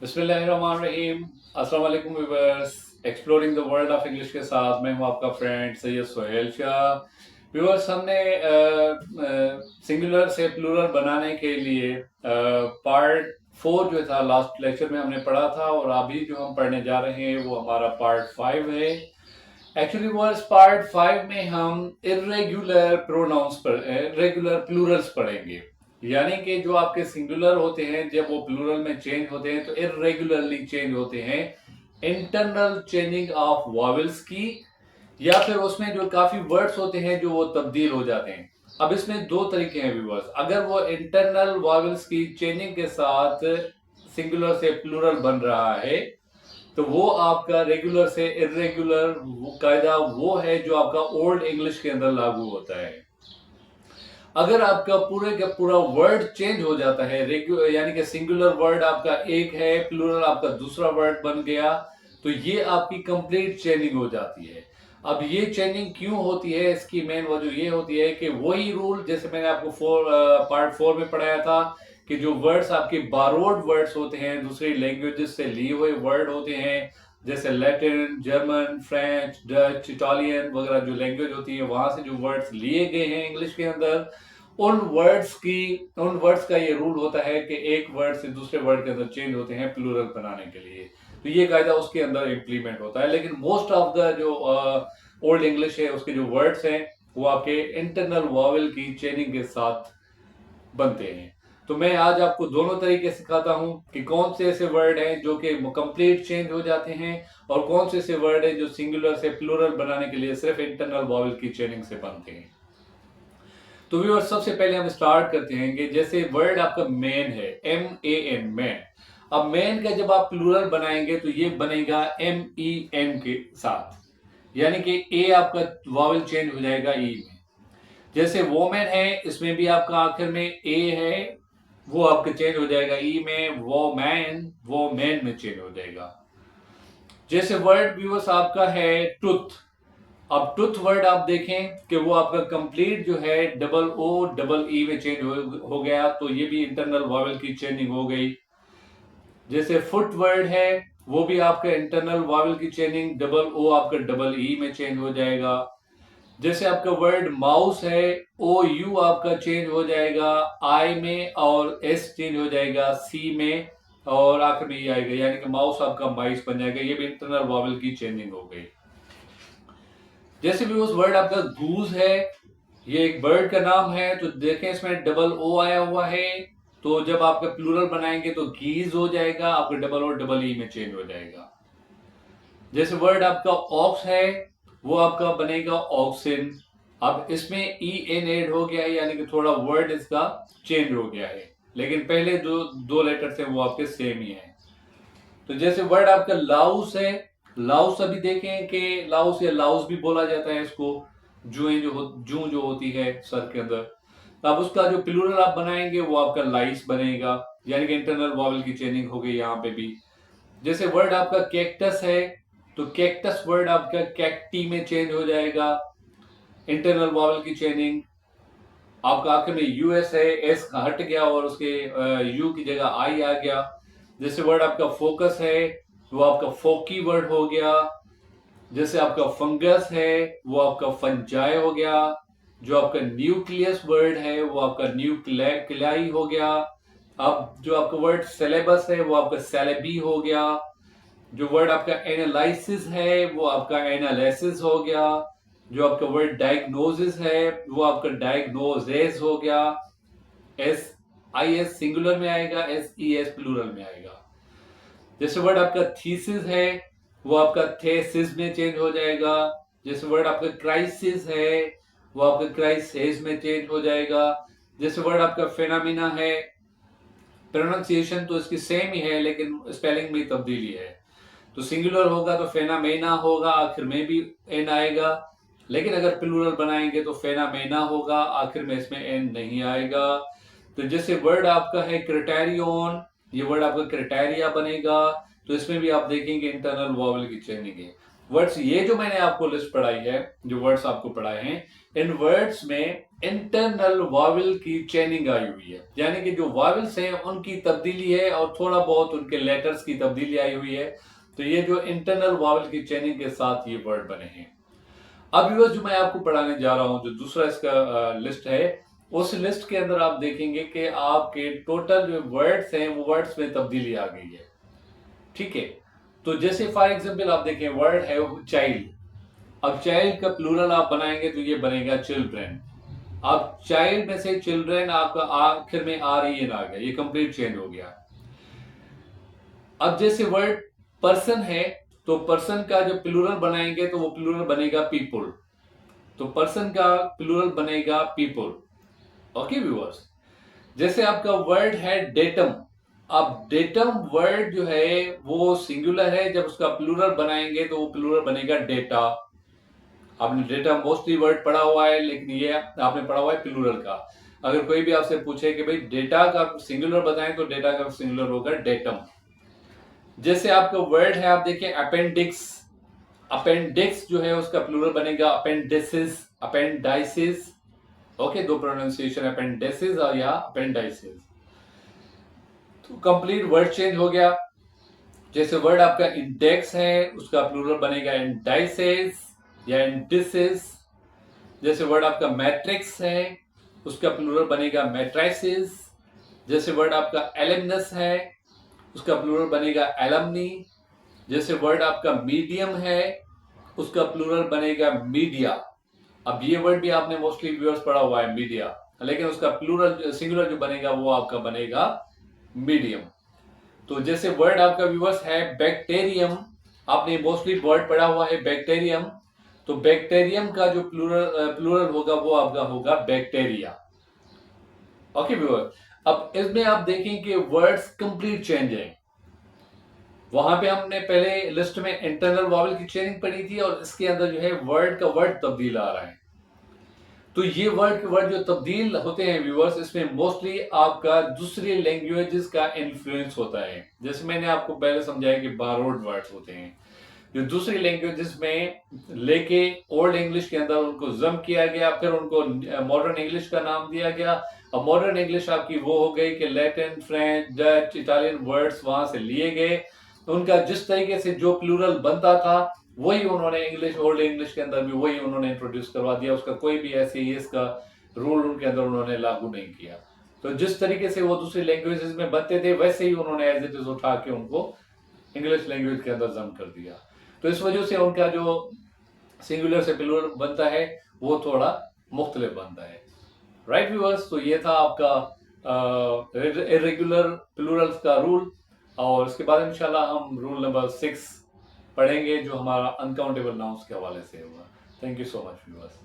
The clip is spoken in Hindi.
बिस्मिल्लाहिर्रहमानिर्रहीम। अस्सलाम वालेकुम viewers. Exploring the world of English के साथ मैं हूं आपका फ्रेंड सैयद सोहेल शाह। व्यूअर्स, हमने सिंगुलर से प्लूरल बनाने के लिए पार्ट 4 जो था लास्ट लेक्चर में हमने पढ़ा था, और अभी जो हम पढ़ने जा रहे हैं वो हमारा पार्ट 5 है। एक्चुअली वर्ड्स पार्ट 5 में हम इर्रेगुलर प्रोनाउंस पर रेगुलर प्लूरल्स पढ़ेंगे। यानी कि जो आपके सिंगुलर होते हैं जब वो प्लूरल में चेंज होते हैं तो इरेगुलरली चेंज होते हैं, इंटरनल चेंजिंग ऑफ वॉवेल्स की, या फिर उसमें जो काफी वर्ड्स होते हैं जो वो तब्दील हो जाते हैं। अब इसमें दो तरीके हैं व्यूअर्स। अगर वो इंटरनल वॉवेल्स की चेंजिंग के साथ सिंगुलर से प्लूरल बन रहा है तो वो आपका रेगुलर से इरेगुलर कायदा वो है जो आपका ओल्ड इंग्लिश के अंदर लागू होता है। अगर आपका पूरे का पूरा वर्ड चेंज हो जाता है, रेगुलर यानी कि सिंगुलर वर्ड आपका एक है, प्लूरल आपका दूसरा वर्ड बन गया, तो ये आपकी कंप्लीट चेंजिंग हो जाती है। अब ये चेंजिंग क्यों होती है, इसकी मेन वजह ये होती है कि वही रूल जैसे मैंने आपको पार्ट 4 में पढ़ाया था कि जो वर्ड्स आपके बारोड वर्ड्स होते हैं, दूसरी लैंग्वेजेस से लिए हुए वर्ड होते हैं, जैसे Latin, German, French, Dutch, Italian वगैरह जो लैंग्वेज होती है वहां से जो वर्ड्स लिए गए हैं इंग्लिश के अंदर, उन वर्ड्स का ये रूल होता है कि एक वर्ड से दूसरे वर्ड के अंदर चेंज होते हैं प्लूरल बनाने के लिए। तो ये कायदा उसके अंदर इम्प्लीमेंट होता है। लेकिन मोस्ट ऑफ द जो ओल्ड इंग्लिश है उसके जो वर्ड्स हैं वो आपके इंटरनल वॉवेल की चेंजिंग के साथ बनते हैं। तो मैं आज आपको दोनों तरीके सिखाता हूं कि कौन से ऐसे वर्ड हैं जो कि कंप्लीट चेंज हो जाते हैं और कौन से ऐसे वर्ड हैं जो सिंगुलर से प्लूरल बनाने के लिए सिर्फ इंटरनल वॉवेल की चेंजिंग से बनते हैं। तो व्यूअर्स, सबसे पहले हम स्टार्ट करते हैं कि जैसे वर्ड आपका मैन है, MAN, मैन। अब मैन का जब आप प्लूरल बनाएंगे तो ये बनेगा MEN के साथ, यानी कि ए आपका वॉवेल चेंज हो जाएगा ई में। जैसे वोमेन है, इसमें भी आपका आखिर में ए है, वो आपका चेंज हो जाएगा ई में। वो मैन में चेंज हो जाएगा। जैसे वर्ड व्यूअर्स आपका है टूथ। अब टूथ वर्ड आप देखें कि वो आपका कंप्लीट जो है डबल ओ डबल ई में चेंज हो गया, तो ये भी इंटरनल वॉवेल की चेंजिंग हो गई। जैसे फुट वर्ड है, वो भी आपका इंटरनल वॉवेल की चेंजिंग, डबल ओ आपका डबल ई में चेंज हो जाएगा। जैसे आपका वर्ड माउस है, ओ यू आपका चेंज हो जाएगा आई में, और एस चेंज हो जाएगा सी में, और आखिर में ये आएगा, यानी कि माउस आपका माइस बन जाएगा। ये भी इंटरनल वॉवेल की चेंजिंग हो गई। जैसे भी उस वर्ड आपका गूज है, ये एक बर्ड का नाम है, तो देखें इसमें डबल ओ आया हुआ है, तो जब आपका प्लूरल बनाएंगे तो गीज हो जाएगा, आपका डबल ओ डबल ई में चेंज हो जाएगा। जैसे वर्ड आपका ऑक्स है, वो आपका बनेगा ऑक्सिन। अब इसमें ई एन एड हो गया है, यानी कि थोड़ा वर्ड इसका चेंज हो गया है, लेकिन पहले जो दो लेटर्स हैं वो आपके सेम ही हैं। तो जैसे वर्ड आपका लाउस है, लाउस अभी देखें कि लाउस या लाउस भी बोला जाता है इसको, जू जो होती है सर के अंदर। तो अब उसका जो प्लूरल आप बनाएंगे वो आपका लाइस बनेगा, यानी कि इंटरनल वॉवेल की चेंजिंग हो गई यहाँ पे भी। जैसे वर्ड आपका कैक्टस है, तो कैक्टस वर्ड आपका कैक्टी में चेंज हो जाएगा, इंटरनल वॉवेल की चेंजिंग। आपका आखिर में यूएस है, एस हट गया और उसके यू की जगह आई आ गया। जैसे वर्ड आपका फोकस है, वो आपका फोकी वर्ड हो गया। जैसे आपका फंगस है, वो आपका फंजाई हो गया। जो आपका न्यूक्लियस वर्ड है वो आपका न्यूक्लियाई हो गया। अब जो आपका वर्ड सिलेबस है वो आपका सेलेबी हो गया। जो वर्ड आपका एनालिसिस है वो आपका एनालिसिस हो गया। जो आपका वर्ड डायग्नोसिस है वो आपका डायग्नोसिस हो गया। SIS सिंगुलर में आएगा, SES प्लूरल में आएगा। जैसे वर्ड आपका थीसिस है, वो आपका थेसिस में चेंज हो जाएगा। जैसे वर्ड आपका क्राइसिस है, वो आपका क्राइसिस में चेंज हो जाएगा। जैसे वर्ड आपका फेनामिना है, प्रोनाउंसिएशन तो इसकी सेम ही है लेकिन स्पेलिंग में तब्दीली है। तो सिंगुलर होगा तो फेनामेना होगा, आखिर में भी एन आएगा। लेकिन अगर प्लूरल बनाएंगे तो फेनामेना होगा, आखिर में इसमें एन नहीं आएगा। तो जैसे वर्ड आपका है क्राइटेरियन, ये वर्ड आपका क्राइटेरिया बनेगा, तो इसमें भी आप देखेंगे इंटरनल वॉवेल की चेंजिंग है। वर्ड्स ये जो मैंने आपको लिस्ट पढ़ाई है, जो वर्ड्स आपको पढ़ाए हैं, इन वर्ड्स में इंटरनल वावल की चेनिंग आई हुई है, यानी कि जो वावल्स हैं उनकी तब्दीली है और थोड़ा बहुत उनके लेटर्स की तब्दीली आई हुई है। तो ये जो इंटरनल वावल की चेनिंग के साथ ये वर्ड बने हैं। अब व्यूअर्स जो मैं आपको पढ़ाने जा रहा हूं, जो दूसरा इसका लिस्ट है, उस लिस्ट के अंदर आप देखेंगे कि आपके टोटल जो वर्ड्स हैं वो वर्ड्स में तब्दीली आ गई है। ठीक है, तो जैसे फॉर एग्जांपल आप देखें वर्ड है चाइल्ड। अब चाइल्ड का प्लूरल आप बनाएंगे तो ये बनेगा चिल्ड्रेन। अब चाइल्ड में से चिल्ड्रेन आपका आखिर में आर ई एन आ गया, ये कंप्लीट चेंज हो गया। अब जैसे वर्ड पर्सन है, तो पर्सन का जो प्लूरल बनाएंगे तो वो प्लूरल बनेगा पीपुल, तो पर्सन का प्लूरल बनेगा पीपुल। ओके व्यूअर्स, जैसे आपका वर्ड है डेटम। अब डेटम वर्ड जो है वो सिंगुलर है, जब उसका प्लूरल बनाएंगे तो वो प्लूरल बनेगा डेटा। आपने डेटा मोस्टली वर्ड पढ़ा हुआ है, लेकिन ये आपने पढ़ा हुआ है प्लूरल का। अगर कोई भी आपसे पूछे कि भाई डेटा का सिंगुलर बताएं तो डेटा का सिंगुलर होगा डेटम। जैसे आपका वर्ड है, आप देखिए अपेंडिक्स। अपेंडिक्स जो है उसका प्लूरल बनेगा अपेंडिसिस, अपेंडाइसिस। ओके, दो प्रोनाउंसिएशन अपेंडिसिस और या अपेंडाइसिस। तो कंप्लीट वर्ड चेंज हो गया। जैसे वर्ड आपका इंडेक्स है, उसका प्लूरल बनेगा इंडाइसेस या इंडिसेस। जैसे वर्ड आपका मैट्रिक्स है, उसका प्लूरल बनेगा मैट्राइसिस। जैसे वर्ड आपका एलमनस है, उसका प्लूरल बनेगा एलमनी। जैसे वर्ड आपका मीडियम है, उसका प्लूरल बनेगा मीडिया। अब ये वर्ड भी आपने मोस्टली व्यूअर्स पढ़ा हुआ है मीडिया, लेकिन उसका प्लूरल सिंगुलर जो बनेगा वो आपका बनेगा मीडियम। तो जैसे वर्ड आपका व्यूअर्स है बैक्टीरियम, आपने मोस्टली वर्ड पढ़ा हुआ है बैक्टीरियम, तो बैक्टीरियम का जो प्लूरल होगा वो आपका होगा बैक्टीरिया। ओके व्यूअर, अब इसमें आप देखें कि वर्ड्स कंप्लीट चेंज है। वहां पे हमने पहले लिस्ट में इंटरनल वावल की चेंजिंग पढ़ी थी, और इसके अंदर जो है वर्ड का वर्ड तब्दील आ रहा है। तो ये वर्ड जो तब्दील होते हैं व्यूअर्स, इसमें मोस्टली आपका दूसरी लैंग्वेजेस का इन्फ्लुएंस होता है। जैसे मैंने आपको पहले समझाया कि बारोड वर्ड्स होते हैं जो दूसरी लैंग्वेजेस में लेके ओल्ड इंग्लिश के अंदर उनको जम किया गया, फिर उनको मॉडर्न इंग्लिश का नाम दिया गया। अब मॉडर्न इंग्लिश आपकी वो हो गई कि Latin, French, Dutch, Italian words वहां से लिए गए, उनका जिस तरीके से जो प्लूरल बनता था वही उन्होंने इंग्लिश, ओल्ड इंग्लिश के अंदर भी वही उन्होंने इंट्रोड्यूस करवा दिया। उसका कोई भी ऐसे इसका रूल उनके अंदर उन्होंने लागू नहीं किया। तो जिस तरीके से वो दूसरी लैंग्वेजेस में बनते थे वैसे ही उन्होंने एज इट इज उठा के उनको इंग्लिश लैंग्वेज के अंदर जम कर दिया। तो इस वजह से उनका जो सिंगुलर से प्लूरल बनता है वो थोड़ा मुख्तलिफ बनता है। राइट व्यूअर्स, तो ये था आपका इरेगुलर प्लूरल्स का रूल, और इसके बाद इंशाल्लाह हम रूल नंबर 6 पढ़ेंगे जो हमारा अनकाउंटेबल नाउन्स के हवाले से होगा। Thank you so much viewers.